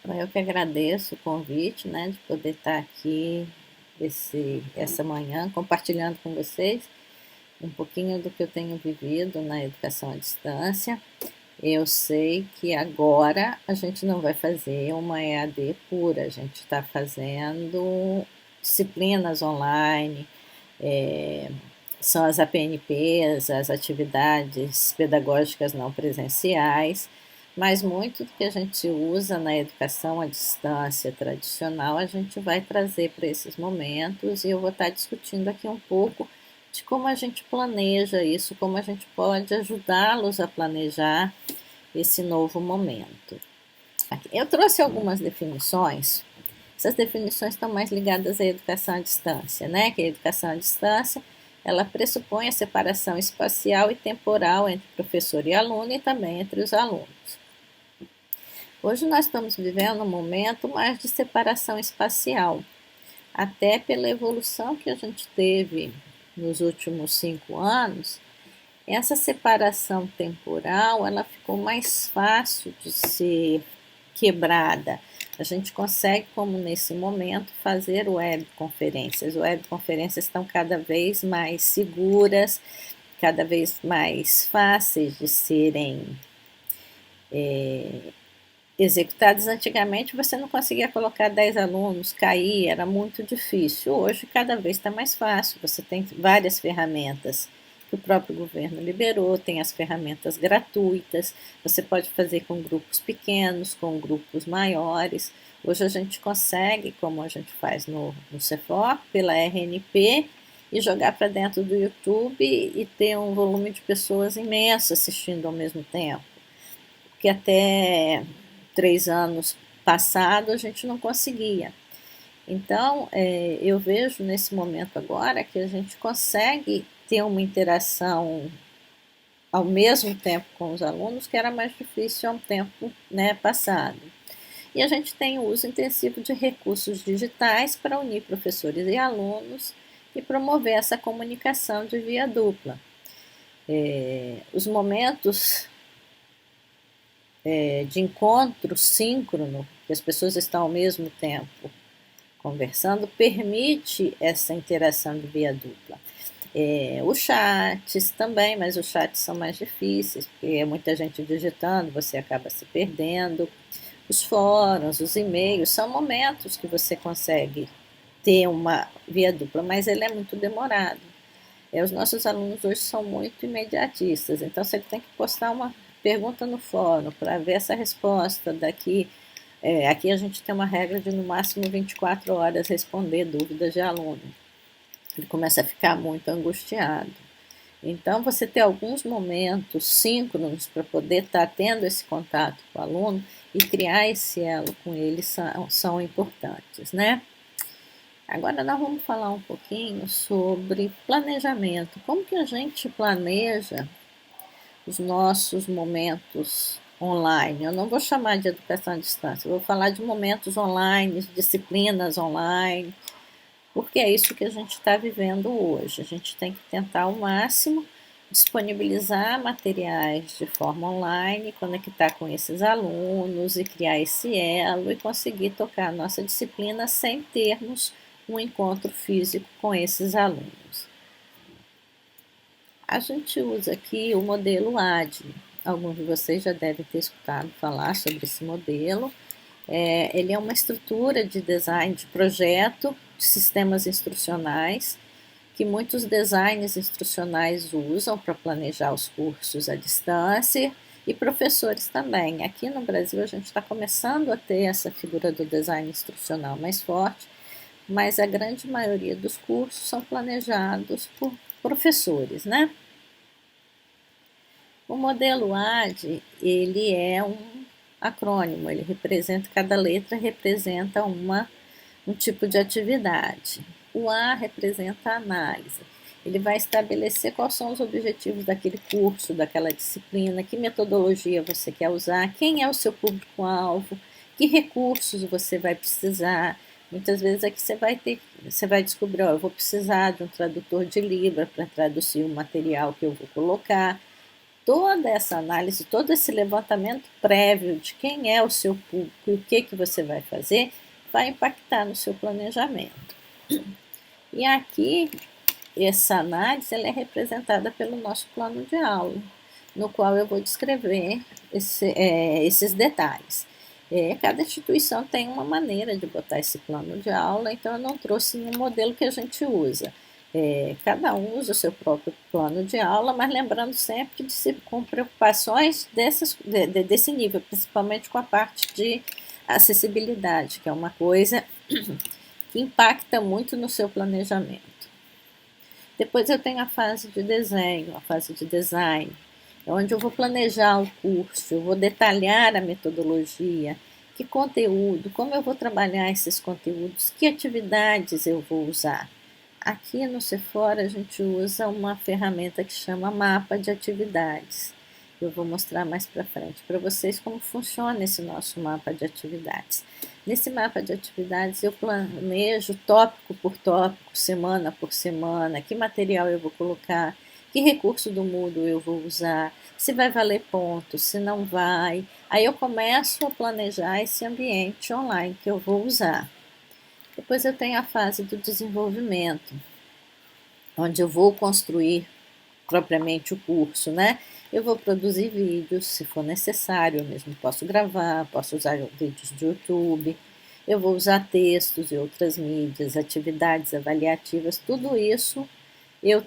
Eu que agradeço o convite, né, de poder estar aqui essa manhã compartilhando com vocês um pouquinho do que eu tenho vivido na educação à distância. Eu sei que agora a gente não vai fazer uma EAD pura, a gente está fazendo disciplinas online, é, são as APNPs, as atividades pedagógicas não presenciais, mas muito do que a gente usa na educação à distância tradicional a gente vai trazer para esses momentos e eu vou estar discutindo aqui um pouco de como a gente planeja isso, como a gente pode ajudá-los a planejar esse novo momento. Eu trouxe algumas definições. Essas definições estão mais ligadas à educação à distância, né? Que a educação à distância ela pressupõe a separação espacial e temporal entre professor e aluno e também entre os alunos. Hoje nós estamos vivendo um momento mais de separação espacial, até pela evolução que a gente teve nos últimos 5 anos. Essa separação temporal ela ficou mais fácil de ser quebrada. A gente consegue, como nesse momento, fazer webconferências. Webconferências estão cada vez mais seguras, cada vez mais fáceis de serem executadas. Antigamente você não conseguia colocar 10 alunos, cair, era muito difícil. Hoje cada vez está mais fácil, você tem várias ferramentas que o próprio governo liberou, tem as ferramentas gratuitas, você pode fazer com grupos pequenos, com grupos maiores. Hoje a gente consegue, como a gente faz no CEFOR, pela RNP, e jogar para dentro do YouTube e ter um volume de pessoas imenso assistindo ao mesmo tempo. Porque até 3 anos passado a gente não conseguia. Então, eu vejo nesse momento agora que a gente consegue ter uma interação ao mesmo tempo com os alunos, que era mais difícil há um tempo, né, passado. E a gente tem o uso intensivo de recursos digitais para unir professores e alunos e promover essa comunicação de via dupla. Os momentos de encontro síncrono, que as pessoas estão ao mesmo tempo conversando, permite essa interação de via dupla. Os chats também, mas os chats são mais difíceis, porque é muita gente digitando, você acaba se perdendo. Os fóruns, os e-mails, são momentos que você consegue ter uma via dupla, mas ele é muito demorado. Os nossos alunos hoje são muito imediatistas, então se ele tem que postar uma pergunta no fórum para ver essa resposta daqui, aqui a gente tem uma regra de no máximo 24 horas responder dúvidas de aluno. Ele começa a ficar muito angustiado. Então, você ter alguns momentos síncronos para poder estar tendo esse contato com o aluno e criar esse elo com ele são importantes, né? Agora nós vamos falar um pouquinho sobre planejamento. Como que a gente planeja os nossos momentos online? Eu não vou chamar de educação à distância, eu vou falar de momentos online, disciplinas online, porque é isso que a gente está vivendo hoje. A gente tem que tentar ao máximo disponibilizar materiais de forma online, conectar com esses alunos e criar esse elo e conseguir tocar a nossa disciplina sem termos um encontro físico com esses alunos. A gente usa aqui o modelo ADME. Alguns de vocês já devem ter escutado falar sobre esse modelo. Ele é uma estrutura de design de projeto de sistemas instrucionais que muitos designers instrucionais usam para planejar os cursos à distância e professores também. Aqui no Brasil a gente está começando a ter essa figura do design instrucional mais forte, mas a grande maioria dos cursos são planejados por professores, né? O modelo AD, ele é um acrônimo, ele representa, cada letra representa um tipo de atividade. O A representa a análise. Ele vai estabelecer quais são os objetivos daquele curso, daquela disciplina, que metodologia você quer usar, quem é o seu público-alvo, que recursos você vai precisar. Muitas vezes aqui você vai descobrir, eu vou precisar de um tradutor de Libra para traduzir o material que eu vou colocar. toda essa análise, todo esse levantamento prévio de quem é o seu público e o que você vai fazer, vai impactar no seu planejamento. E aqui, essa análise ela é representada pelo nosso plano de aula, no qual eu vou descrever esses detalhes. Cada instituição tem uma maneira de botar esse plano de aula, então eu não trouxe nenhum modelo que a gente usa. Cada um usa o seu próprio plano de aula, mas lembrando sempre com preocupações desse nível, principalmente com a parte de acessibilidade, que é uma coisa que impacta muito no seu planejamento. Depois eu tenho a fase de desenho, a fase de design, onde eu vou planejar o curso, eu vou detalhar a metodologia, que conteúdo, como eu vou trabalhar esses conteúdos, que atividades eu vou usar. Aqui no Sephora a gente usa uma ferramenta que chama mapa de atividades. Eu vou mostrar mais para frente para vocês como funciona esse nosso mapa de atividades. Nesse mapa de atividades eu planejo tópico por tópico, semana por semana, que material eu vou colocar, que recurso do Moodle eu vou usar, se vai valer pontos, se não vai. Aí eu começo a planejar esse ambiente online que eu vou usar. Depois eu tenho a fase do desenvolvimento, onde eu vou construir propriamente o curso, né? Eu vou produzir vídeos, se for necessário, eu mesmo posso gravar, posso usar vídeos de YouTube, eu vou usar textos e outras mídias, atividades avaliativas, tudo isso eu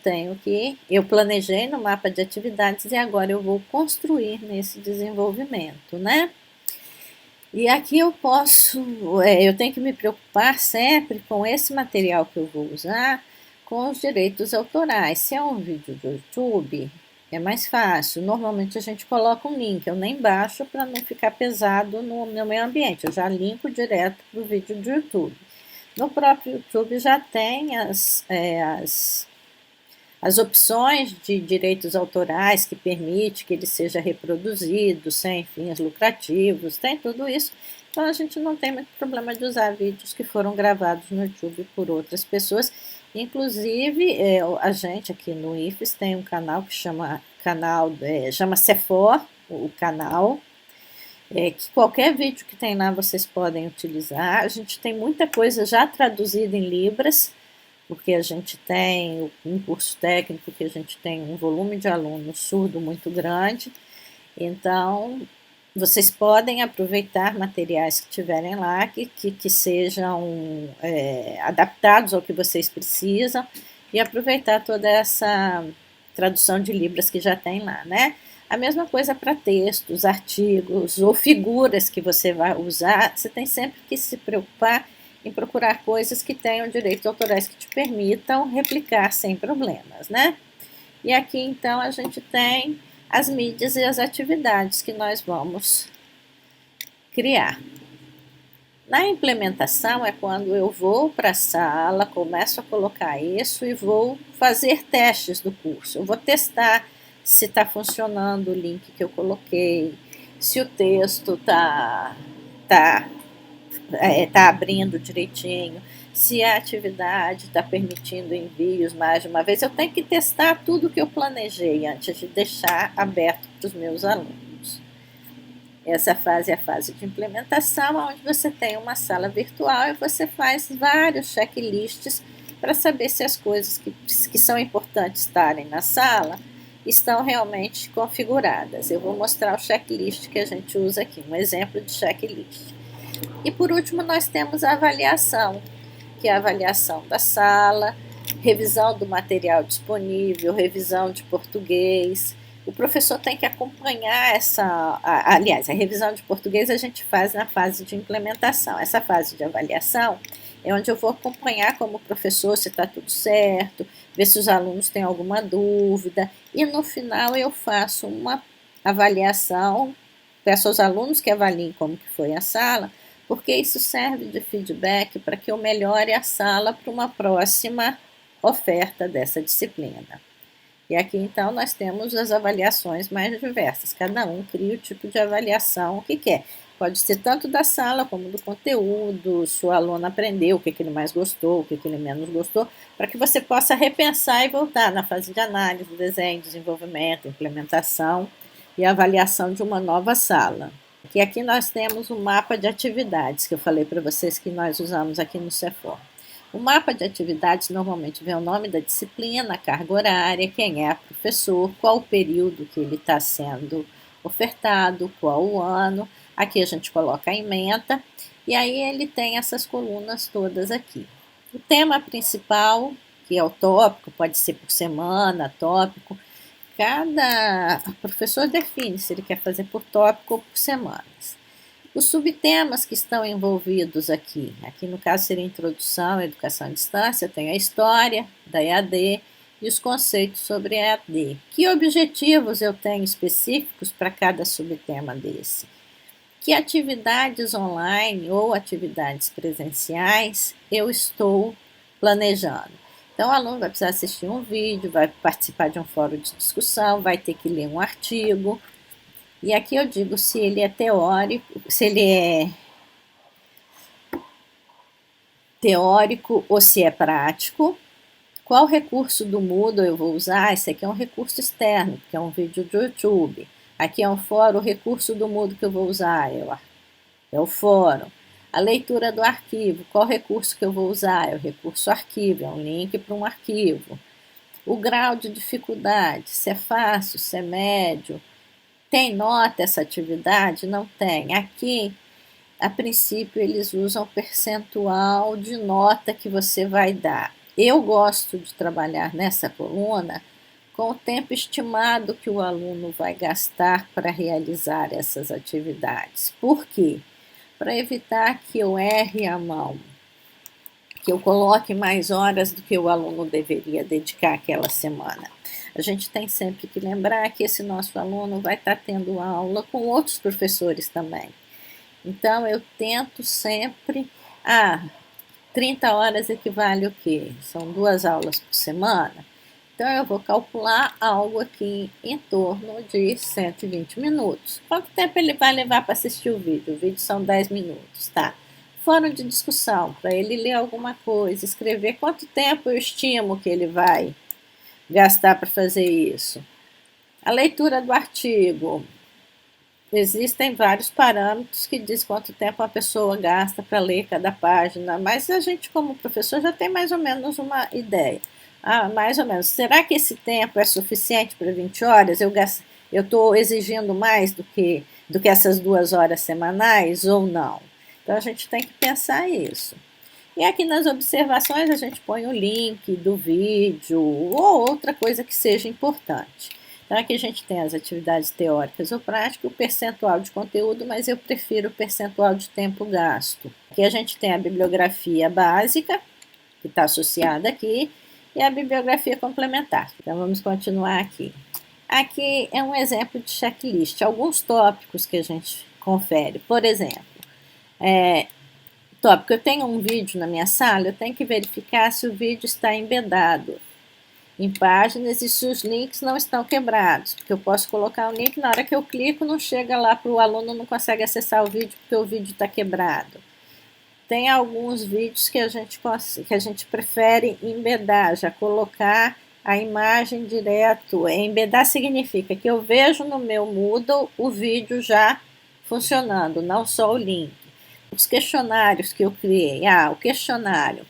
planejei no mapa de atividades e agora eu vou construir nesse desenvolvimento, né? E aqui eu tenho que me preocupar sempre com esse material que eu vou usar, com os direitos autorais. Se é um vídeo do YouTube, é mais fácil. Normalmente a gente coloca um link, eu nem baixo para não ficar pesado no meu ambiente. Eu já linko direto para o vídeo do YouTube. No próprio YouTube já tem as opções de direitos autorais que permite que ele seja reproduzido sem fins lucrativos, tem tudo isso. Então a gente não tem muito problema de usar vídeos que foram gravados no YouTube por outras pessoas. Inclusive, a gente aqui no IFES tem um canal que chama Sephora, o canal, que qualquer vídeo que tem lá vocês podem utilizar. A gente tem muita coisa já traduzida em Libras, porque a gente tem um curso técnico que a gente tem um volume de alunos surdo muito grande, então vocês podem aproveitar materiais que tiverem lá, que sejam adaptados ao que vocês precisam, e aproveitar toda essa tradução de Libras que já tem lá, né? A mesma coisa para textos, artigos ou figuras que você vai usar, você tem sempre que se preocupar em procurar coisas que tenham direitos autorais que te permitam replicar sem problemas, né? E aqui, então, a gente tem as mídias e as atividades que nós vamos criar. Na implementação é quando eu vou para a sala, começo a colocar isso e vou fazer testes do curso. Eu vou testar se está funcionando o link que eu coloquei, se o texto está abrindo direitinho, se a atividade está permitindo envios mais de uma vez. Eu tenho que testar tudo que eu planejei antes de deixar aberto para os meus alunos. Essa fase é a fase de implementação, onde você tem uma sala virtual e você faz vários checklists para saber se as coisas que são importantes estarem na sala estão realmente configuradas. Eu vou mostrar o checklist que a gente usa aqui, um exemplo de checklist. E por último nós temos a avaliação, que é a avaliação da sala, revisão do material disponível, revisão de português. O professor tem que acompanhar aliás, a revisão de português a gente faz na fase de implementação. Essa fase de avaliação é onde eu vou acompanhar como professor se está tudo certo, ver se os alunos têm alguma dúvida, e no final eu faço uma avaliação, peço aos alunos que avaliem como que foi a sala, porque isso serve de feedback para que eu melhore a sala para uma próxima oferta dessa disciplina. E aqui, então, nós temos as avaliações mais diversas. Cada um cria o tipo de avaliação que quer. Pode ser tanto da sala como do conteúdo, se o aluno aprendeu, o que ele mais gostou, o que ele menos gostou, para que você possa repensar e voltar na fase de análise, desenho, desenvolvimento, implementação e avaliação de uma nova sala. E aqui nós temos um mapa de atividades, que eu falei para vocês que nós usamos aqui no CEFOR. O mapa de atividades normalmente vem o nome da disciplina, a carga horária, quem é o professor, qual o período que ele está sendo ofertado, qual o ano. Aqui a gente coloca a ementa e aí ele tem essas colunas todas aqui. O tema principal, que é o tópico, pode ser por semana, tópico. Cada professor define se ele quer fazer por tópico ou por semanas. Os subtemas que estão envolvidos aqui no caso seria introdução, educação à distância, tem a história da EAD e os conceitos sobre EAD. Que objetivos eu tenho específicos para cada subtema desse? Que atividades online ou atividades presenciais eu estou planejando? Então, o aluno vai precisar assistir um vídeo, vai participar de um fórum de discussão, vai ter que ler um artigo. E aqui eu digo se ele é teórico, se ele é teórico ou se é prático. Qual recurso do Moodle eu vou usar? Esse aqui é um recurso externo, que é um vídeo do YouTube. Aqui é um fórum, o recurso do Moodle que eu vou usar é o fórum. A leitura do arquivo, qual recurso que eu vou usar? É o recurso arquivo, é um link para um arquivo. O grau de dificuldade, se é fácil, se é médio. Tem nota essa atividade? Não tem. Aqui, a princípio, eles usam percentual de nota que você vai dar. Eu gosto de trabalhar nessa coluna com o tempo estimado que o aluno vai gastar para realizar essas atividades. Por quê? Para evitar que eu erre a mão, que eu coloque mais horas do que o aluno deveria dedicar aquela semana. A gente tem sempre que lembrar que esse nosso aluno vai estar tendo aula com outros professores também. Então, eu tento sempre... 30 horas equivale o quê? São 2 aulas por semana. Então, eu vou calcular algo aqui em torno de 120 minutos. Quanto tempo ele vai levar para assistir o vídeo? O vídeo são 10 minutos, tá? Fórum de discussão, para ele ler alguma coisa, escrever quanto tempo eu estimo que ele vai gastar para fazer isso. A leitura do artigo. Existem vários parâmetros que diz quanto tempo a pessoa gasta para ler cada página, mas a gente, como professor, já tem mais ou menos uma ideia. Mais ou menos. Será que esse tempo é suficiente para 20 horas? Eu estou exigindo mais do que essas 2 horas semanais ou não? Então, a gente tem que pensar isso. E aqui nas observações a gente põe o link do vídeo ou outra coisa que seja importante. Então, aqui a gente tem as atividades teóricas ou práticas, o percentual de conteúdo, mas eu prefiro o percentual de tempo gasto. Aqui a gente tem a bibliografia básica, que está associada aqui, e a bibliografia complementar. Então, vamos continuar aqui. Aqui é um exemplo de checklist, alguns tópicos que a gente confere. Por exemplo, tópico, eu tenho um vídeo na minha sala, eu tenho que verificar se o vídeo está embedado em páginas e se os links não estão quebrados, porque eu posso colocar um link, na hora que eu clico não chega lá para o aluno, não consegue acessar o vídeo porque o vídeo está quebrado. Tem alguns vídeos que a gente prefere embedar, já colocar a imagem direto. Embedar significa que eu vejo no meu Moodle o vídeo já funcionando, não só o link. Os questionários que eu criei, o questionário,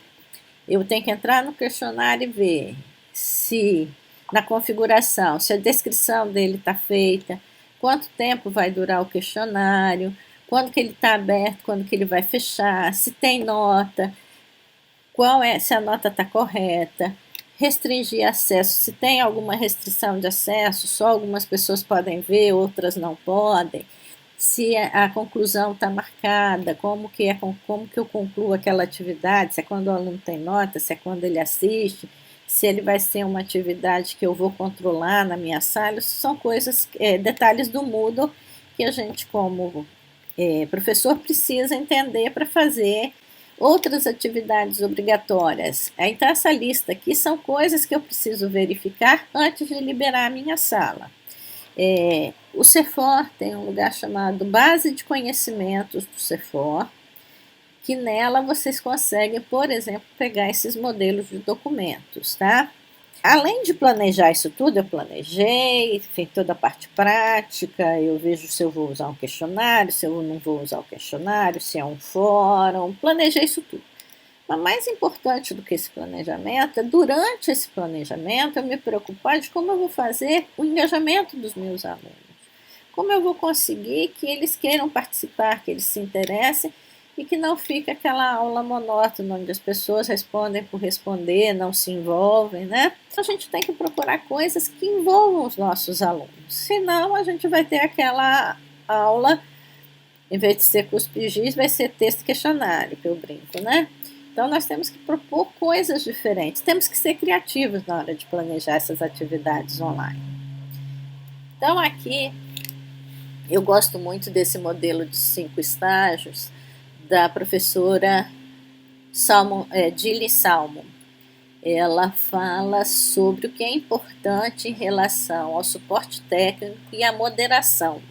eu tenho que entrar no questionário e ver se na configuração, se a descrição dele está feita, quanto tempo vai durar o questionário, quando que ele está aberto, quando que ele vai fechar, se tem nota, se a nota está correta, restringir acesso, se tem alguma restrição de acesso, só algumas pessoas podem ver, outras não podem, se a conclusão está marcada, como que eu concluo aquela atividade, se é quando o aluno tem nota, se é quando ele assiste, se ele vai ser uma atividade que eu vou controlar na minha sala. Isso são coisas, detalhes do Moodle que a gente, como professor, precisa entender para fazer outras atividades obrigatórias. Então, essa lista aqui são coisas que eu preciso verificar antes de liberar a minha sala. O CEFOR tem um lugar chamado Base de Conhecimentos do CEFOR, que nela vocês conseguem, por exemplo, pegar esses modelos de documentos, tá? Além de planejar isso tudo, eu planejei, fiz toda a parte prática, eu vejo se eu vou usar um questionário, se eu não vou usar o questionário, se é um fórum, planejei isso tudo. Mas mais importante do que esse planejamento é, durante esse planejamento, eu me preocupar de como eu vou fazer o engajamento dos meus alunos. Como eu vou conseguir que eles queiram participar, que eles se interessem e que não fique aquela aula monótona, onde as pessoas respondem por responder, não se envolvem, né? A gente tem que procurar coisas que envolvam os nossos alunos, senão a gente vai ter aquela aula, em vez de ser cuspe-giz, vai ser texto questionário, que eu brinco, né? Então, nós temos que propor coisas diferentes, temos que ser criativos na hora de planejar essas atividades online. Então, aqui, eu gosto muito desse modelo de 5 estágios da professora Gilly Salmon. Ela fala sobre o que é importante em relação ao suporte técnico e à moderação.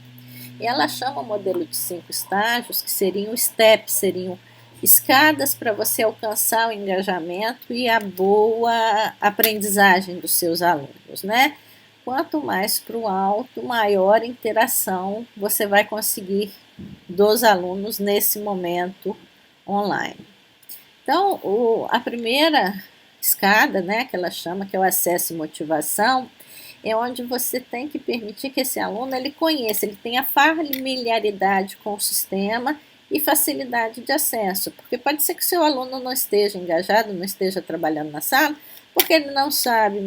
E ela chama o modelo de 5 estágios, que seriam steps, seriam escadas para você alcançar o engajamento e a boa aprendizagem dos seus alunos, né? Quanto mais para o alto, maior interação você vai conseguir dos alunos nesse momento online. Então, a primeira escada, né, que ela chama, que é o acesso e motivação, é onde você tem que permitir que esse aluno ele conheça, ele tenha familiaridade com o sistema e facilidade de acesso, porque pode ser que seu aluno não esteja engajado, não esteja trabalhando na sala, porque ele não sabe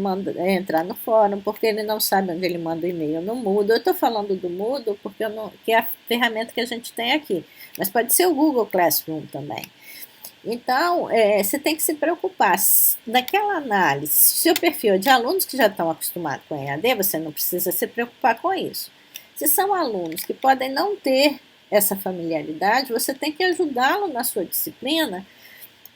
entrar no fórum, porque ele não sabe onde ele manda o e-mail no Moodle. Eu estou falando do Moodle porque que é a ferramenta que a gente tem aqui, mas pode ser o Google Classroom também. Então, você tem que se preocupar. Naquela análise, se o seu perfil é de alunos que já estão acostumados com EAD, você não precisa se preocupar com isso. Se são alunos que podem não ter essa familiaridade, você tem que ajudá-lo na sua disciplina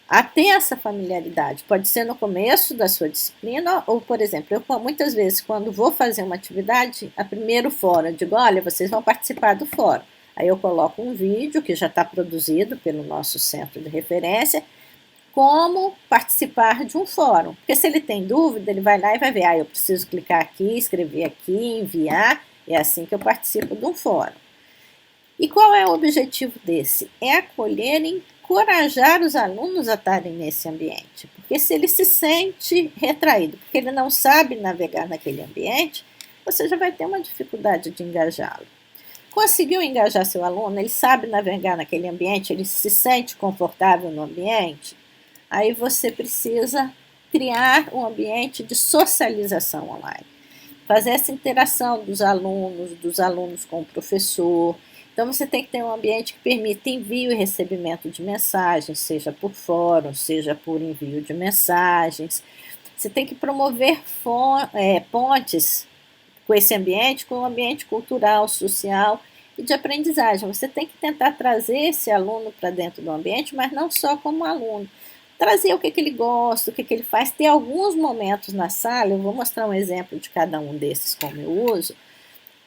a ter essa familiaridade. Pode ser no começo da sua disciplina, ou, por exemplo, eu muitas vezes, quando vou fazer uma atividade, a primeiro fórum, eu digo, olha, vocês vão participar do fórum. Aí eu coloco um vídeo que já está produzido pelo nosso centro de referência, como participar de um fórum. Porque se ele tem dúvida, ele vai lá e vai ver, eu preciso clicar aqui, escrever aqui, enviar, é assim que eu participo de um fórum. E qual é o objetivo desse? É acolher e encorajar os alunos a estarem nesse ambiente. Porque se ele se sente retraído, porque ele não sabe navegar naquele ambiente, você já vai ter uma dificuldade de engajá-lo. Conseguiu engajar seu aluno, ele sabe navegar naquele ambiente, ele se sente confortável no ambiente, aí você precisa criar um ambiente de socialização online. Fazer essa interação dos alunos com o professor. Então, você tem que ter um ambiente que permita envio e recebimento de mensagens, seja por fórum, seja por envio de mensagens. Você tem que promover pontes com esse ambiente, com o ambiente cultural, social e de aprendizagem. Você tem que tentar trazer esse aluno para dentro do ambiente, mas não só como aluno. Trazer o que ele gosta, o que ele faz. Ter alguns momentos na sala, eu vou mostrar um exemplo de cada um desses como eu uso,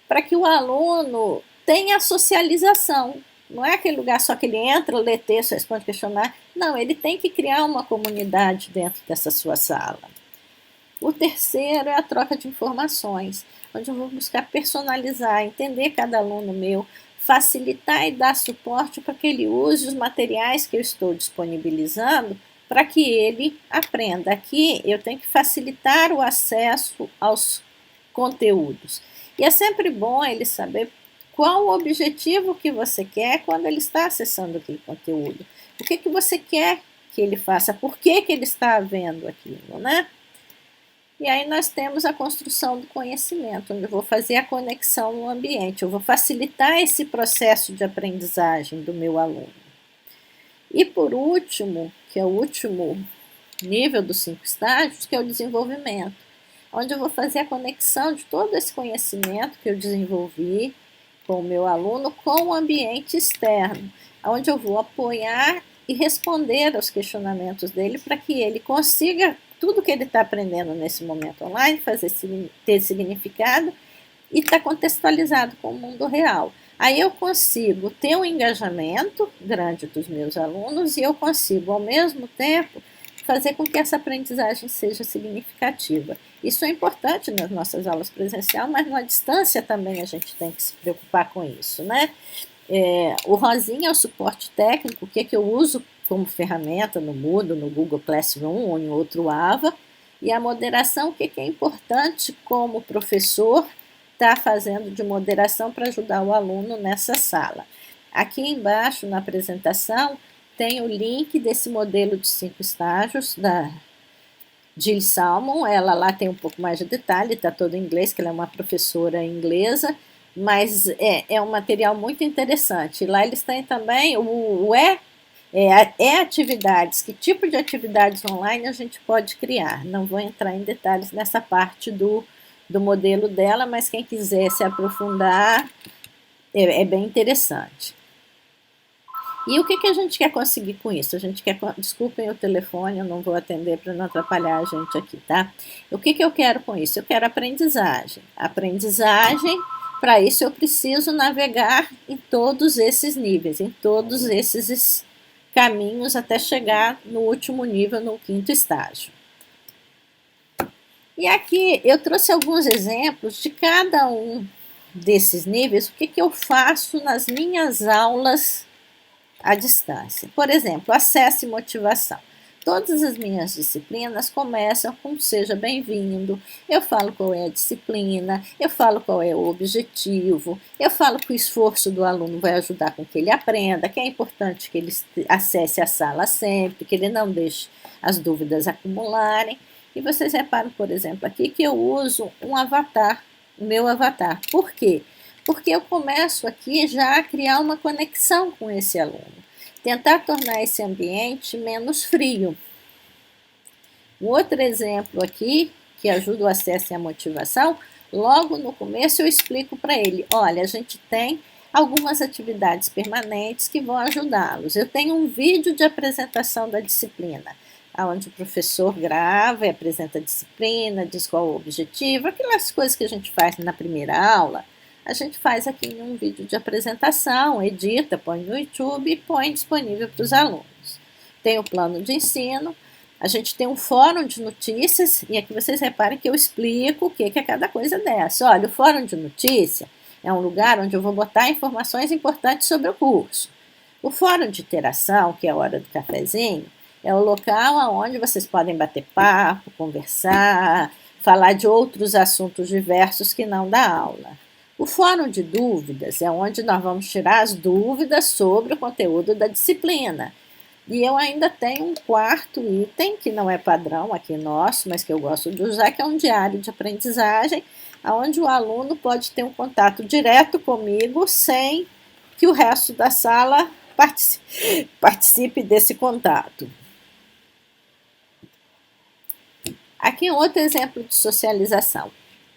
para que o aluno tenha a socialização. Não é aquele lugar só que ele entra, lê texto, responde questionário. Não, ele tem que criar uma comunidade dentro dessa sua sala. O terceiro é a troca de informações, onde eu vou buscar personalizar, entender cada aluno meu, facilitar e dar suporte para que ele use os materiais que eu estou disponibilizando para que ele aprenda. Aqui eu tenho que facilitar o acesso aos conteúdos. E é sempre bom ele saber qual o objetivo que você quer quando ele está acessando aquele conteúdo. O que você quer que ele faça, por que ele está vendo aquilo, né? E aí nós temos a construção do conhecimento, onde eu vou fazer a conexão no ambiente, eu vou facilitar esse processo de aprendizagem do meu aluno. E por último, que é o último nível dos 5 estágios, que é o desenvolvimento, onde eu vou fazer a conexão de todo esse conhecimento que eu desenvolvi com o meu aluno com o ambiente externo, onde eu vou apoiar e responder aos questionamentos dele para que ele consiga tudo que ele está aprendendo nesse momento online, ter significado e está contextualizado com o mundo real. Aí eu consigo ter um engajamento grande dos meus alunos e eu consigo, ao mesmo tempo, fazer com que essa aprendizagem seja significativa. Isso é importante nas nossas aulas presenciais, mas na distância também a gente tem que se preocupar com isso, né? O Rosinha é o suporte técnico, que eu uso como ferramenta no Moodle, no Google Classroom ou em outro AVA, e a moderação, o que é importante como professor está fazendo de moderação para ajudar o aluno nessa sala. Aqui embaixo na apresentação tem o link desse modelo de 5 estágios da Jill Salmon. Ela lá tem um pouco mais de detalhe, está todo em inglês, que ela é uma professora inglesa, mas é um material muito interessante. Lá eles têm também atividades, que tipo de atividades online a gente pode criar. Não vou entrar em detalhes nessa parte do modelo dela, mas quem quiser se aprofundar, é bem interessante. E o que a gente quer conseguir com isso? A gente quer, desculpem o telefone, eu não vou atender para não atrapalhar a gente aqui, tá? O que eu quero com isso? Eu quero aprendizagem. Aprendizagem, para isso eu preciso navegar em todos esses níveis, em todos esses caminhos até chegar no último nível, no 5º estágio. E aqui eu trouxe alguns exemplos de cada um desses níveis, o que eu faço nas minhas aulas à distância. Por exemplo, acesso e motivação. Todas as minhas disciplinas começam com seja bem-vindo, eu falo qual é a disciplina, eu falo qual é o objetivo, eu falo que o esforço do aluno vai ajudar com que ele aprenda, que é importante que ele acesse a sala sempre, que ele não deixe as dúvidas acumularem. E vocês reparam, por exemplo, aqui que eu uso um avatar, o meu avatar. Por quê? Porque eu começo aqui já a criar uma conexão com esse aluno. Tentar tornar esse ambiente menos frio. Um outro exemplo aqui, que ajuda o acesso e a motivação, logo no começo eu explico para ele, olha, a gente tem algumas atividades permanentes que vão ajudá-los. Eu tenho um vídeo de apresentação da disciplina, onde o professor grava e apresenta a disciplina, diz qual é o objetivo, aquelas coisas que a gente faz na primeira aula, a gente faz aqui em um vídeo de apresentação, edita, põe no YouTube e põe disponível para os alunos. Tem o plano de ensino, a gente tem um fórum de notícias, e aqui vocês reparem que eu explico o que é cada coisa dessa. Olha, o fórum de notícia é um lugar onde eu vou botar informações importantes sobre o curso. O fórum de interação, que é a hora do cafezinho, é o local onde vocês podem bater papo, conversar, falar de outros assuntos diversos que não da aula. O fórum de dúvidas é onde nós vamos tirar as dúvidas sobre o conteúdo da disciplina. E eu ainda tenho um quarto item, que não é padrão aqui nosso, mas que eu gosto de usar, que é um diário de aprendizagem, onde o aluno pode ter um contato direto comigo, sem que o resto da sala participe desse contato. Aqui um outro exemplo de socialização.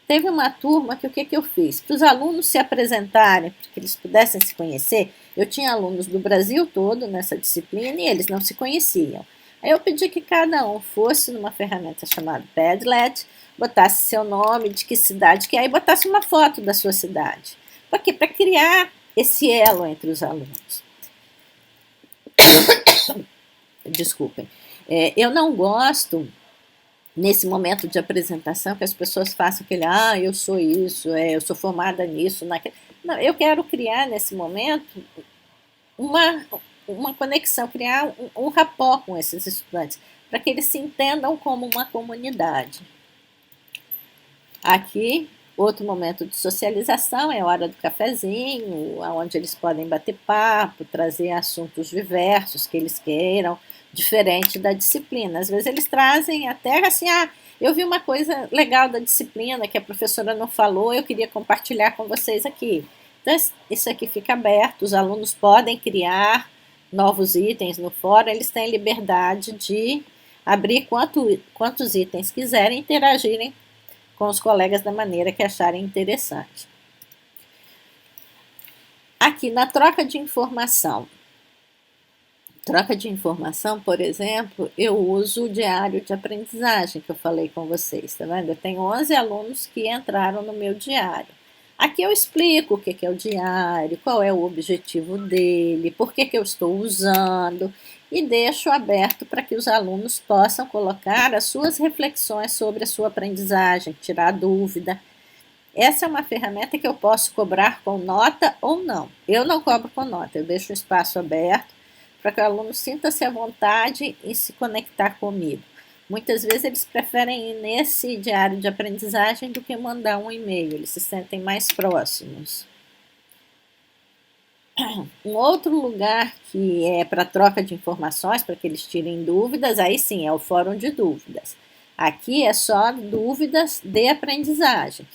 Teve uma turma que o que eu fiz? Para os alunos se apresentarem, para que eles pudessem se conhecer, eu tinha alunos do Brasil todo nessa disciplina e eles não se conheciam. Aí eu pedi que cada um fosse numa ferramenta chamada Padlet, botasse seu nome, de que cidade que é, e botasse uma foto da sua cidade. Para quê? Para criar esse elo entre os alunos. Desculpem. Eu não gosto, nesse momento de apresentação, que as pessoas façam aquele, eu sou isso, eu sou formada nisso, naquilo. Não, eu quero criar nesse momento uma conexão, criar um rapport com esses estudantes, para que eles se entendam como uma comunidade. Aqui, outro momento de socialização é a hora do cafezinho, onde eles podem bater papo, trazer assuntos diversos que eles queiram, diferente da disciplina. Às vezes eles trazem até assim, eu vi uma coisa legal da disciplina que a professora não falou, eu queria compartilhar com vocês aqui. Então, isso aqui fica aberto, os alunos podem criar novos itens no fórum, eles têm liberdade de abrir quantos itens quiserem, interagirem com os colegas da maneira que acharem interessante. Aqui, na troca de informação. Troca de informação, por exemplo, eu uso o diário de aprendizagem que eu falei com vocês, tá vendo? Eu tenho 11 alunos que entraram no meu diário. Aqui eu explico o que é o diário, qual é o objetivo dele, por que eu estou usando, e deixo aberto para que os alunos possam colocar as suas reflexões sobre a sua aprendizagem, tirar dúvida. Essa é uma ferramenta que eu posso cobrar com nota ou não. Eu não cobro com nota, eu deixo um espaço aberto para que o aluno sinta-se à vontade em se conectar comigo. Muitas vezes eles preferem ir nesse diário de aprendizagem do que mandar um e-mail, eles se sentem mais próximos. Um outro lugar que é para troca de informações, para que eles tirem dúvidas, aí sim, é o fórum de dúvidas. Aqui é só dúvidas de aprendizagem.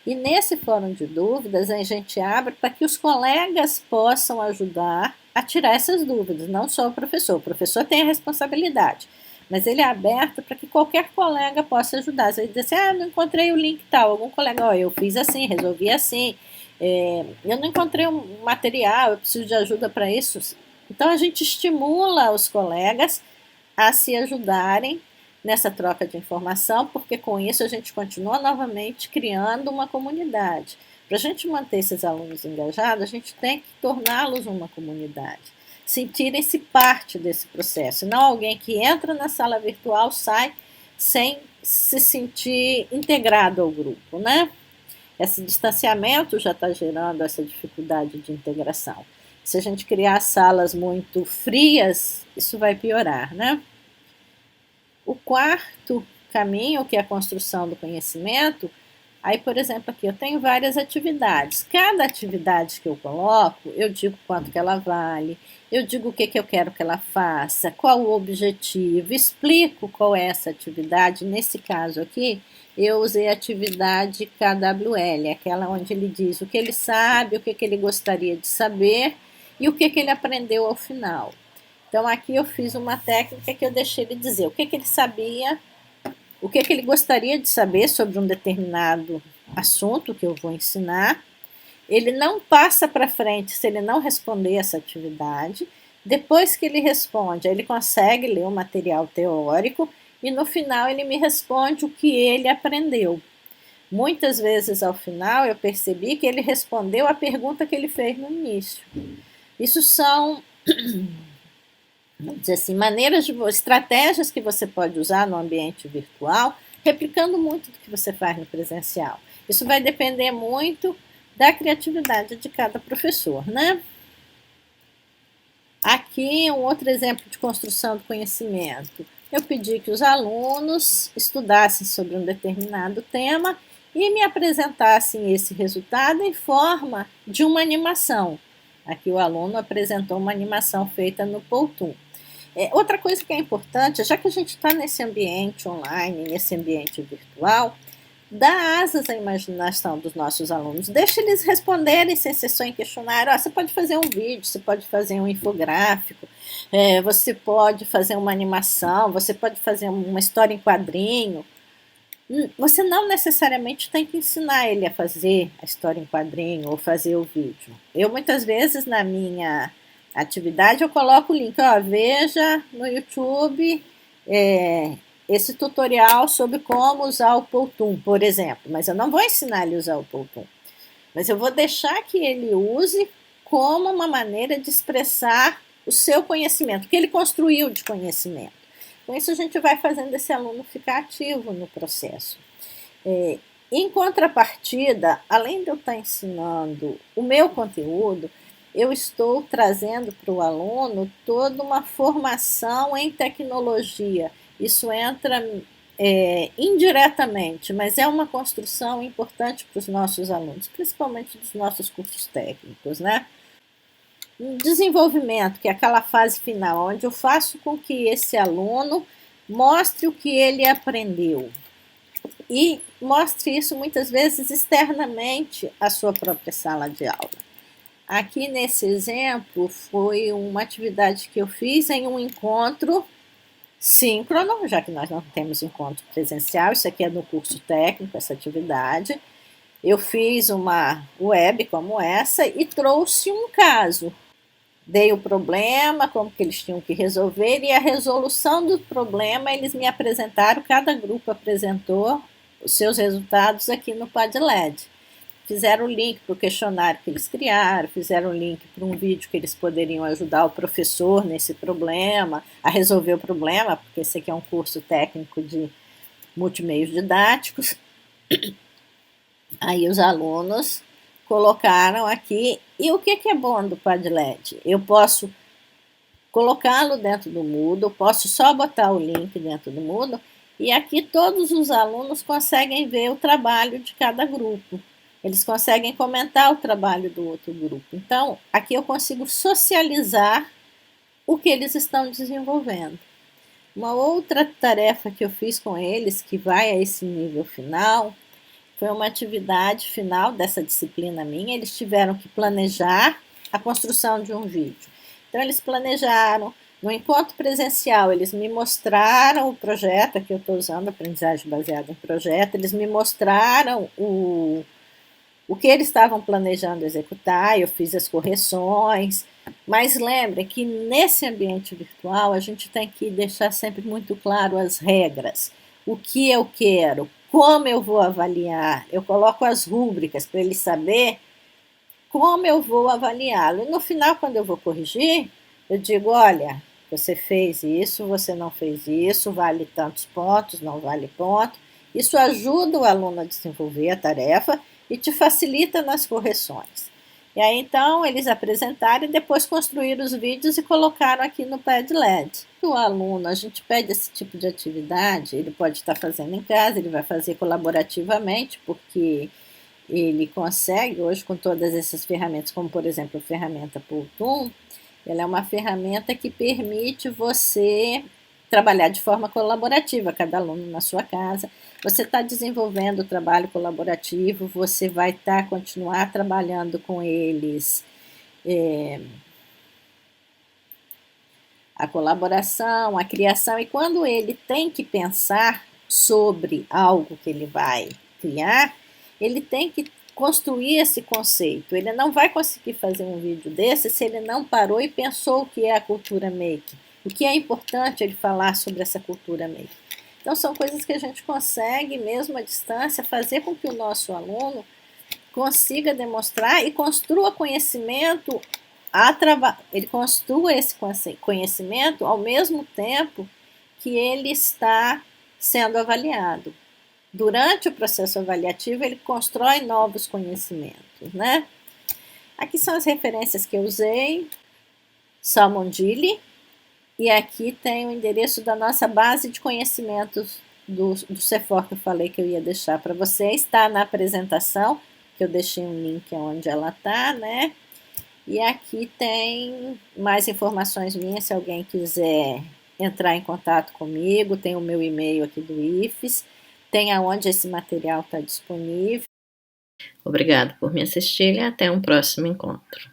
E nesse fórum de dúvidas, a gente abre para que os colegas possam ajudar a tirar essas dúvidas, não só o professor. O professor tem a responsabilidade, mas ele é aberto para que qualquer colega possa ajudar. Você diz assim, não encontrei o link tal. Algum colega, eu fiz assim, resolvi assim. Eu não encontrei um material, eu preciso de ajuda para isso. Então, a gente estimula os colegas a se ajudarem nessa troca de informação, porque com isso a gente continua novamente criando uma comunidade. Para a gente manter esses alunos engajados, a gente tem que torná-los uma comunidade, sentirem-se parte desse processo, não alguém que entra na sala virtual, sai sem se sentir integrado ao grupo, né? Esse distanciamento já está gerando essa dificuldade de integração. Se a gente criar salas muito frias, isso vai piorar, né? O quarto caminho, que é a construção do conhecimento, aí, por exemplo, aqui eu tenho várias atividades. Cada atividade que eu coloco, eu digo quanto que ela vale, eu digo o que eu quero que ela faça, qual o objetivo, explico qual é essa atividade. Nesse caso aqui, eu usei a atividade KWL, aquela onde ele diz o que ele sabe, o que ele gostaria de saber e o que ele aprendeu ao final. Então, aqui eu fiz uma técnica que eu deixei ele dizer o que ele sabia, o que ele gostaria de saber sobre um determinado assunto que eu vou ensinar. Ele não passa para frente se ele não responder essa atividade. Depois que ele responde, ele consegue ler o material teórico e no final ele me responde o que ele aprendeu. Muitas vezes ao final eu percebi que ele respondeu a pergunta que ele fez no início. Isso são, vamos dizer assim, estratégias que você pode usar no ambiente virtual, replicando muito do que você faz no presencial. Isso vai depender muito da criatividade de cada professor, né? Aqui um outro exemplo de construção do conhecimento. Eu pedi que os alunos estudassem sobre um determinado tema e me apresentassem esse resultado em forma de uma animação. Aqui o aluno apresentou uma animação feita no Powtoon. Outra coisa que é importante, já que a gente está nesse ambiente online, nesse ambiente virtual, dá asas à imaginação dos nossos alunos. Deixa eles responderem sem ser só em questionário. Você pode fazer um vídeo, você pode fazer um infográfico, você pode fazer uma animação, você pode fazer uma história em quadrinho. Você não necessariamente tem que ensinar ele a fazer a história em quadrinho ou fazer o vídeo. Eu, muitas vezes, na minha atividade, eu coloco o link, veja no YouTube esse tutorial sobre como usar o Powtoon, por exemplo. Mas eu não vou ensinar ele a usar o Powtoon. Mas eu vou deixar que ele use como uma maneira de expressar o seu conhecimento, o que ele construiu de conhecimento. Com isso, a gente vai fazendo esse aluno ficar ativo no processo. Em contrapartida, além de eu estar ensinando o meu conteúdo, eu estou trazendo para o aluno toda uma formação em tecnologia. Isso entra indiretamente, mas é uma construção importante para os nossos alunos, principalmente dos nossos cursos técnicos, né? Desenvolvimento, que é aquela fase final, onde eu faço com que esse aluno mostre o que ele aprendeu e mostre isso muitas vezes externamente à sua própria sala de aula. Aqui nesse exemplo foi uma atividade que eu fiz em um encontro síncrono, já que nós não temos encontro presencial, isso aqui é no curso técnico, essa atividade. Eu fiz uma web como essa e trouxe um caso. Dei o problema, como que eles tinham que resolver, e a resolução do problema eles me apresentaram, cada grupo apresentou os seus resultados aqui no Padlet. fizeram o link para o questionário que eles criaram, fizeram o link para um vídeo que eles poderiam ajudar o professor nesse problema, a resolver o problema, porque esse aqui é um curso técnico de multimeios didáticos. Aí os alunos colocaram aqui, e o que é bom do Padlet? Eu posso colocá-lo dentro do Moodle, posso só botar o link dentro do Moodle, e aqui todos os alunos conseguem ver o trabalho de cada grupo. Eles conseguem comentar o trabalho do outro grupo. Então, aqui eu consigo socializar o que eles estão desenvolvendo. Uma outra tarefa que eu fiz com eles, que vai a esse nível final, foi uma atividade final dessa disciplina minha. Eles tiveram que planejar a construção de um vídeo. Então, eles planejaram. No encontro presencial, eles me mostraram o projeto, aqui eu estou usando aprendizagem baseada em projeto, eles me mostraram o que eles estavam planejando executar, eu fiz as correções, mas lembre que nesse ambiente virtual a gente tem que deixar sempre muito claro as regras, o que eu quero, como eu vou avaliar, eu coloco as rúbricas para ele saber como eu vou avaliá-lo. E no final, quando eu vou corrigir, eu digo, olha, você fez isso, você não fez isso, vale tantos pontos, não vale ponto. Isso ajuda o aluno a desenvolver a tarefa e te facilita nas correções. E aí, então, eles apresentaram e depois construíram os vídeos e colocaram aqui no Padlet. O aluno, a gente pede esse tipo de atividade, ele pode estar fazendo em casa, ele vai fazer colaborativamente, porque ele consegue, hoje com todas essas ferramentas, como por exemplo a ferramenta Pultum, ela é uma ferramenta que permite você trabalhar de forma colaborativa, cada aluno na sua casa. Você está desenvolvendo o trabalho colaborativo, você vai continuar trabalhando com eles a colaboração, a criação, e quando ele tem que pensar sobre algo que ele vai criar, ele tem que construir esse conceito. Ele não vai conseguir fazer um vídeo desse se ele não parou e pensou o que é a cultura maker. O que é importante ele falar sobre essa cultura maker. Então, são coisas que a gente consegue, mesmo à distância, fazer com que o nosso aluno consiga demonstrar e construa conhecimento, ele construa esse conhecimento ao mesmo tempo que ele está sendo avaliado. Durante o processo avaliativo, ele constrói novos conhecimentos, né? Aqui são as referências que eu usei, Salmondilli, e aqui tem o endereço da nossa base de conhecimentos do CEFOR que eu falei que eu ia deixar para vocês, está na apresentação, que eu deixei um link onde ela está, né? E aqui tem mais informações minhas, se alguém quiser entrar em contato comigo, tem o meu e-mail aqui do IFES, tem aonde esse material está disponível. Obrigado por me assistir e até um próximo encontro.